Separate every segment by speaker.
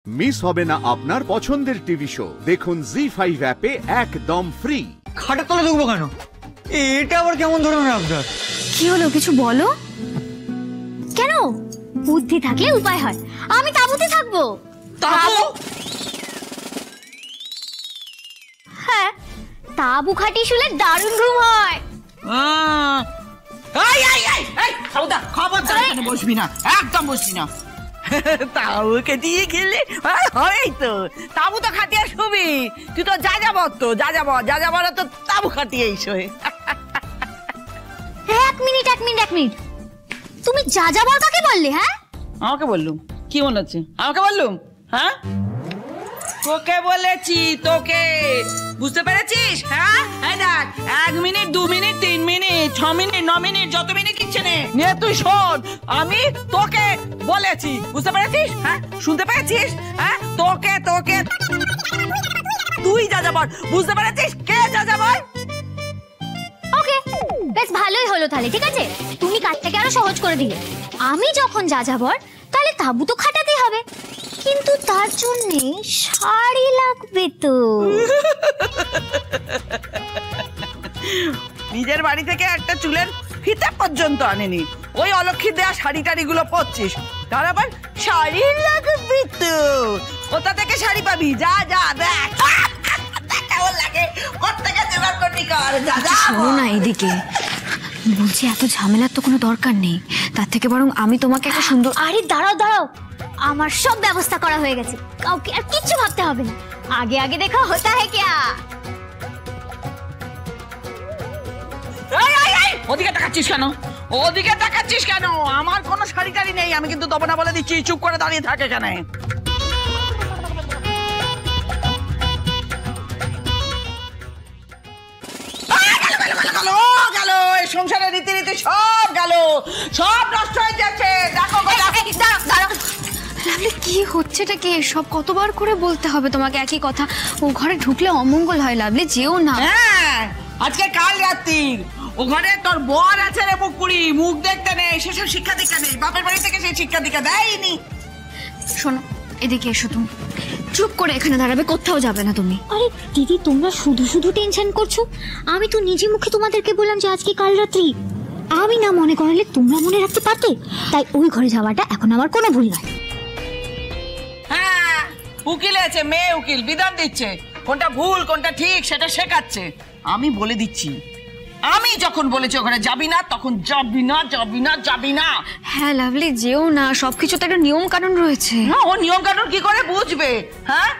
Speaker 1: Miss হবে না আপনার পছন্দের টিভি শো। দেখুন জি5 অ্যাপে একদম ফ্রি।
Speaker 2: খাটের তলে ঢুকবো কেন? এটা আবার কেমন ধরনের আবদার?
Speaker 3: কি হলো, কিছু বলো। কেন? বুদ্ধি থাকলে উপায় হয়। আমি তাঁবুতে থাকবো।
Speaker 4: তাঁবু?
Speaker 3: হ্যাঁ, তাঁবু খাটিয়ে শুলে দারুণ ঘুম হয়।
Speaker 4: খবরদার বসবি না, একদম বসবি না। তাঁবুকে দিয়ে গেলে হয় তো, তাঁবু তো খাটিয়ে শুবি। তুই তো যা যাবর তো তাঁবু খাটিয়ে শোয়।
Speaker 3: এক মিনিট তুমি যা যাবর কাকে বললে? হ্যাঁ,
Speaker 4: আমাকে বললুম? কি মনে হচ্ছে আমাকে বললুম? হ্যাঁ, তোকে বলেছি, তোকে। বুঝতে পেরেছিস? হ্যাঁ, এই দেখ, 1 minute 2 minute 3 minute 6 minute 9 minute যত মিনিট কিচ্ছে নে নিয়ে তুই শোন। আমি তোকে বলেছি, বুঝতে পেরেছিস? হ্যাঁ, শুনতে পেরেছিস? হ্যাঁ, তোকে তুই যা যাবর, বুঝতে পেরেছিস? কে যা যাবর?
Speaker 3: ওকে, বেশ ভালোই হলো তাহলে। ঠিক আছে, তুমি কাজটাকে আরো সহজ করে দিলে। আমি যখন যা যাবর, তাহলে তাঁবু তো খাটাতেই হবে, কিন্তু তার জন্য শাড়ি লাগবে তো।
Speaker 4: নিজের বাড়ি থেকে একটা চুলের ফিতে পর্যন্ত আনেনি, ওই অলক্ষী দেয়া শাড়ি টাড়িগুলো পরছিস। তার আবার শাড়ি লাগবে তো, কোথা থেকে শাড়ি পাবি? যা দেখ কেমন লাগে, কোথেকে জোগাড় করবি কর।
Speaker 3: শোনো না, এদিকে বলছি, এত ঝামেলার তো কোনো দরকার নেই। তার থেকে বরং আমি তোমাকে একটা সুন্দর... আরে দাঁড়াও, আমার সব ব্যবস্থা করা হয়ে গেছে, কাউকে আর কিচ্ছু ভাবতে হবে না। আগে দেখা হতা হ্যায় ক্যা।
Speaker 4: ওদিকে তাকাচ্ছিস কেন? আমার কোনো শাড়ি টাড়ি নেই, আমি কিন্তু দেবো না বলে দিচ্ছি। চুপ করে দাঁড়িয়ে থাকে কেন? গেল সংসারের রীতিনীতি সব গেল, সব নষ্ট হয়ে যাচ্ছে। দেখো
Speaker 3: লাভলি, কি হচ্ছেটা কি? সব কতবার করে বলতে হবে তোমাকে একই কথা? ও ঘরে ঢুকলে অমঙ্গল হয় লাভলি, যেও না।
Speaker 4: হ্যাঁ, আজকে কাল রাত্রির ও ঘরে তোর বর আছে রে, মুখ দেখতে নেই, সেসব শিক্ষা দীক্ষা নেই। বাপের বাড়ি থেকে সেই শিক্ষা দীক্ষা দেয়নি।
Speaker 3: শোনো, এদিকে এসো। তুমি চুপ করে এখানে দাঁড়াবে, কোথাও যাবে না তুমি। আরে দিদি, তোমরা শুধু টেনশন করছো। আমি তো নিজে মুখে তোমাদেরকে বললাম যে আজকে কাল রাত্রি। আমি না মনে করালে তোমরা মনে রাখতে পারতে, তাই ওই ঘরে যাওয়াটা এখন আমার কোনো ভুল নয়।
Speaker 4: হ্যাঁ, উকিল আছে, মেয়ে উকিল বিধান দিচ্ছে, কোনটা ভুল কোনটা ঠিক সেটা শেখাচ্ছে। আমি বলে দিচ্ছি, আমি যখন বলেছি ওখানে যাবি না, তখন যাবি না।
Speaker 3: হ্যাঁ লাভলি, যেও না, সবকিছু তো একটা নিয়ম কানুন রয়েছে।
Speaker 4: না, ও নিয়ম কানুন কি করে বুঝবে? হ্যাঁ,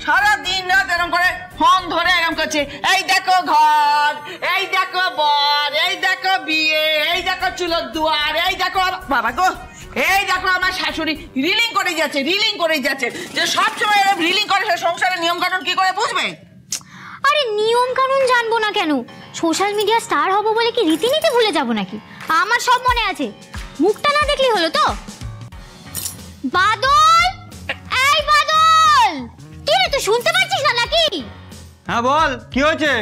Speaker 4: সারা দিন রাত এরকম করে ফোন ধরে এরকম করছে, এই দেখো ঘর, এই দেখো বর, এই দেখো বিয়ে, এই দেখো চুলোর দুয়ার, এই দেখো বাবা গো, এই দেখো আমার শাশুড়ি। রিলিং করে যাচ্ছে যে সবসময় এরকম রিলিং করে, সংসারের নিয়ম কানুন কি করে বুঝবে?
Speaker 3: আরে নিয়ম কানুন জানবো না কেন? সোশ্যাল মিডিয়া স্টার হবো বলে কি রীতিনীতি ভুলে যাবো নাকি? আমার সব মনে আছে, মুখটা না দেখলি হলো তো। বাদল, এই বাদল, কি রে, তুই শুনতে পাচ্ছিস না নাকি?
Speaker 2: হ্যাঁ বল, কি হয়েছে?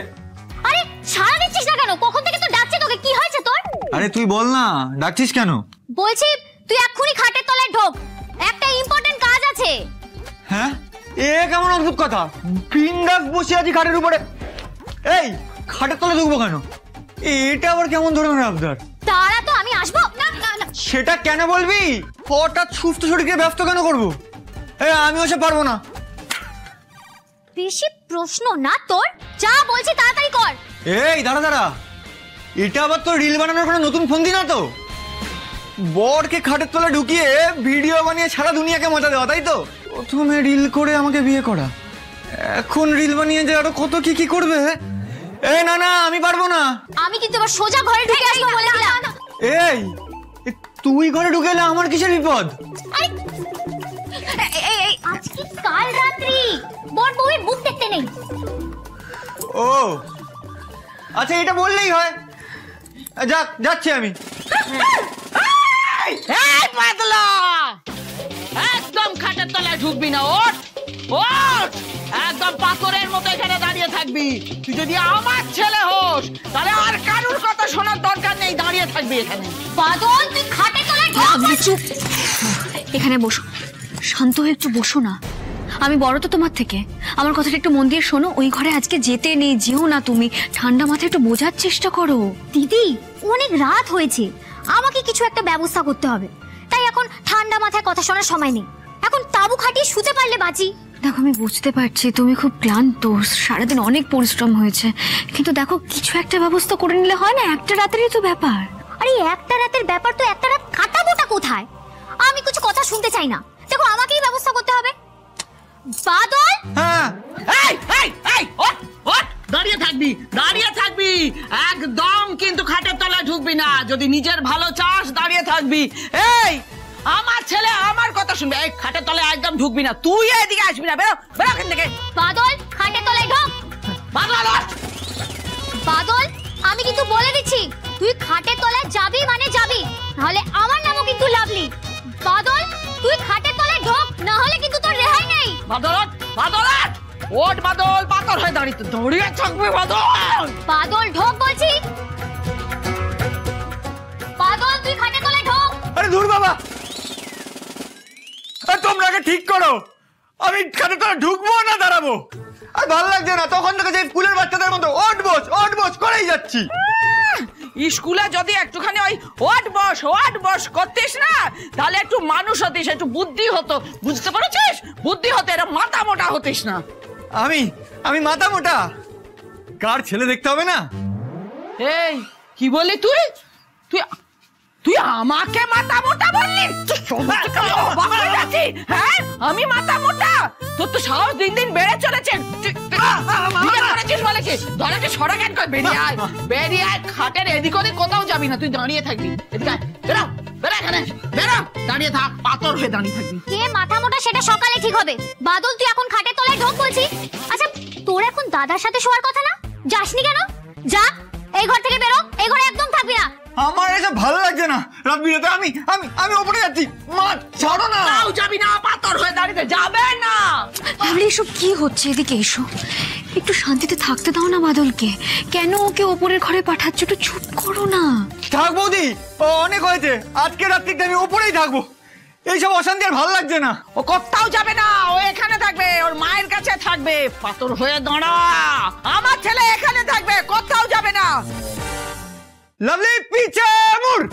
Speaker 3: আরে সাড়া দিচ্ছিস না কেন? কখন থেকে তো ডাকছি তোকে, কি হয়েছে তোর?
Speaker 2: আরে তুই বল না, ডাকছিস কেন?
Speaker 3: বলছি তুই এক্ষুনি খাটের তলায় ঢোক, একটা ইম্পর্টেন্ট কাজ আছে।
Speaker 2: হ্যাঁ, এ কেমন অদ্ভুত কথা? বিন্দাস বসে আছি খাটের উপরে, এই খাটের তলে ঢুকবো কেন? এটা আবার কেমন ধরনের আবদার?
Speaker 3: তারা তো আমি আসবো না।
Speaker 2: সেটা কেন বলবি? হঠাৎ সুস্থ শরীরকে ব্যস্ত কেন করবো? আমি ওসব পারবো না।
Speaker 3: বেশি প্রশ্ন না তোর, যা বলছি তাড়াতাড়ি কর।
Speaker 2: এই দাঁড়া, এটা আবার তো রিল বানানোর কোনো নতুন ফন্দি না তো? বরকে খাটের তলে ঢুকিয়ে ভিডিও বানিয়ে সারা দুনিয়াকে মজা দেওয়া, তাই তো? প্রথমে রিল করে আমাকে বিয়ে করা, এখন রিল বানিয়ে যে আরো কত কি করবে। না, আমি পারবো না।
Speaker 3: আমি কিন্তু এবার সোজা ঘরে ঢুকে আসবো বলে দিলাম।
Speaker 2: এই তুই ঘরে ঢুকে এলে আমার কিসের বিপদ?
Speaker 3: আজকে কাল রাত্রি বর বউয়ের মুখ দেখতে নেই।
Speaker 2: ও আচ্ছা, এটা বললেই হয়। যাচ্ছি আমি।
Speaker 4: একদম খাটের তলায় ঢুকবি না, ওঠ একদম পাথরের মতো এখানে দাঁড়িয়ে থাকবি। তুই যদি আমার ছেলে হোস, তাহলে আর কারুর কথা শোনার দরকার নেই, দাঁড়িয়ে থাকবি এখানে।
Speaker 3: বাদল, তুই খাটের তলায় ঢুক। চুপ, এখানে বসো, শান্ত হয়ে একটু বসো না। আমি বড় তো তোমার থেকে, আমার কথাটা একটু মন দিয়ে শোনো। ওই ঘরে আজকে যেতে নেই, যেও না তুমি। ঠান্ডা মাথায় একটু বোঝার চেষ্টা করো।
Speaker 5: দিদি অনেক রাত হয়েছে, আমাকে কিছু একটা ব্যবস্থা করতে হবে, তাই এখন ঠান্ডা মাথায় কথা শোনার সময় নেই। এখন তাবু খাটিয়ে শুতে পারলে বাঁচি।
Speaker 3: দেখো আমি বুঝতে পারছি তুমি খুব ক্লান্ত, সারাদিন অনেক পরিশ্রম হয়েছে, কিন্তু দেখো কিছু একটা ব্যবস্থা করে নিলে হয় না? একটা রাতেরই তো ব্যাপার।
Speaker 5: আরে একটা রাতের ব্যাপার তো একটা রাত কাটাবোটা কোথায়? আমি কিছু কথা শুনতে চাই না, দেখো আমাকেই ব্যবস্থা করতে হবে। বাদল,
Speaker 2: হ্যাঁ
Speaker 4: এই এই এই ওঠ ওঠ, দাঁড়িয়ে থাকবি, দাঁড়িয়ে থাকবি, একদম কিন্তু খাটের তলায় ঢুকবি না। যদি নিজের ভালো চাস দাঁড়িয়ে থাকবি। এই আমার ছেলে আমার কথা শুনবে, এই খাটের তলায় একদম ঢুকবি না, তুই এদিকে আসবি না, বেরো বেরো এখান থেকে।
Speaker 5: বাদল খাটের তলায় ঢোক।
Speaker 4: বাদল ওঠ।
Speaker 5: বাদল, আমি কিন্তু বলে দিচ্ছি, তুই খাটের তলায় যাবি মানে যাবি, নাহলে আমার নামও কিন্তু লাভলি। বাদল, তুই খাটের তলায় ঢোক, না হলে কিন্তু তোর রেহাই নেই।
Speaker 4: বাদল ওঠ, বাদল ওঠ, ওঠ বাদল, পাথর হয়ে দাঁড়িয়ে দাঁড়িয়ে থাকবি বাদল।
Speaker 5: বাদল ঢোক বলছি। বাদল, তুই খাটের তলায় ঢোক।
Speaker 2: আরে দূর বাবা, আর তোমরা আগে ঠিক করো, আমি খাটে তোরা ঢুকবো না দাঁড়াবো। আর ভালো লাগছে না, তখন থেকে যে স্কুলের বাচ্চাদের মতো ওঠ বস করেই যাচ্ছি।
Speaker 4: স্কুলে যদি একটুখানি ওই ওঠ বস করতিস না, তাহলে একটু মানুষ হতিস, একটু বুদ্ধি হতো, বুঝতে পেরেছিস? বুদ্ধি হতো, এরা মাথা মোটা হতিস না।
Speaker 2: আমি মাথা মোটা, কার ছেলে দেখতে হবে না?
Speaker 4: এই কি বললি তুই? তুই তুই আমাকে মাথা মোটা বললি? হ্যাঁ আমি মাথা মোটা? তোর তো সাহস দিন দিন বেড়ে চলেছে। বেরিয়ে আয়, খাটের এদিক ওদিক কোথাও যাবি না, তুই দাঁড়িয়ে থাকবি। এদিকে আয়, বেরো বেরো এখানে, বেরো, দাঁড়িয়ে থাক, পাথর হয়ে দাঁড়িয়ে থাকবি।
Speaker 5: কে মাথা মোটা সেটা সকালে ঠিক হবে। বাদল, তুই এখন খাটের তলায় ঢোক বলছি। আচ্ছা, তোর এখন দাদার সাথে শোয়ার কথা না? যাসনি কেন? যা, এই ঘর থেকে বেরো, এই ঘরে একদম থাকবি না।
Speaker 2: আমার এসব ভালো লাগছে না রাত বিরাতে। আমি ওপরে যাচ্ছি, মা ছাড়ো না।
Speaker 4: তাও যাবি না, পাথর হয়ে দাঁড়িয়ে যাবে না।
Speaker 3: লাভলি এসব কি হচ্ছে? এদিকে এসো, একটু শান্তিতে থাকতে দাও না বাদলকে। কেন ওকে ওপরের ঘরে পাঠাচ্ছ? একটু চুপ করো না।
Speaker 2: থাক বৌদি, অনেক হয়েছে, আজকে রাত্রিতে আমি ওপরেই থাকবো। এইসব অশান্তি আর ভালো লাগছে না।
Speaker 4: ও কোথাও যাবে না, ও এখানে থাকবে, ওর মায়ের কাছে থাকবে। পাথর হয়ে দাঁড়া, আমার ছেলে এখানে থাকবে, কোথাও যাবে না।
Speaker 2: লাভলি পিছে মুড়।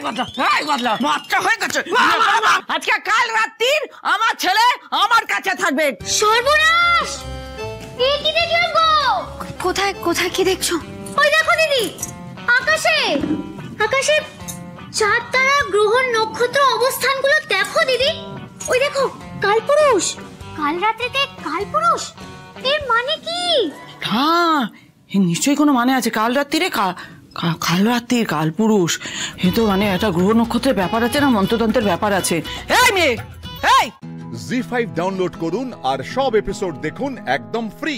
Speaker 4: এই বদলা বাচ্চা হয়ে গেছে। আজকে কাল রাত্রির আমার ছেলে আমার কাছে থাকবে।
Speaker 5: সর্বনাশ! এ কি দেখলাম গো?
Speaker 3: কোথায় কোথায় কি দেখছো?
Speaker 5: ওই দেখো দিদি, আকাশে চাঁদ তারা গ্রহ নক্ষত্র অবস্থানগুলো দেখো দিদি। ওই দেখো, কালপুরুষ, কাল রাত্রিতে কালপুরুষ, এর মানে কি?
Speaker 4: হ্যাঁ, নিশ্চয়ই কোনো মানে আছে। কাল রাত্রিরে কাল রাত্রির কালপুরুষ, এ তো মানে একটা গ্রহ নক্ষত্রের ব্যাপার আছে না, মন্ত্রতন্ত্রের ব্যাপার আছে। এই মেয়ে, এই
Speaker 1: জি5 ডাউনলোড করুন আর সব এপিসোড দেখুন একদম ফ্রি।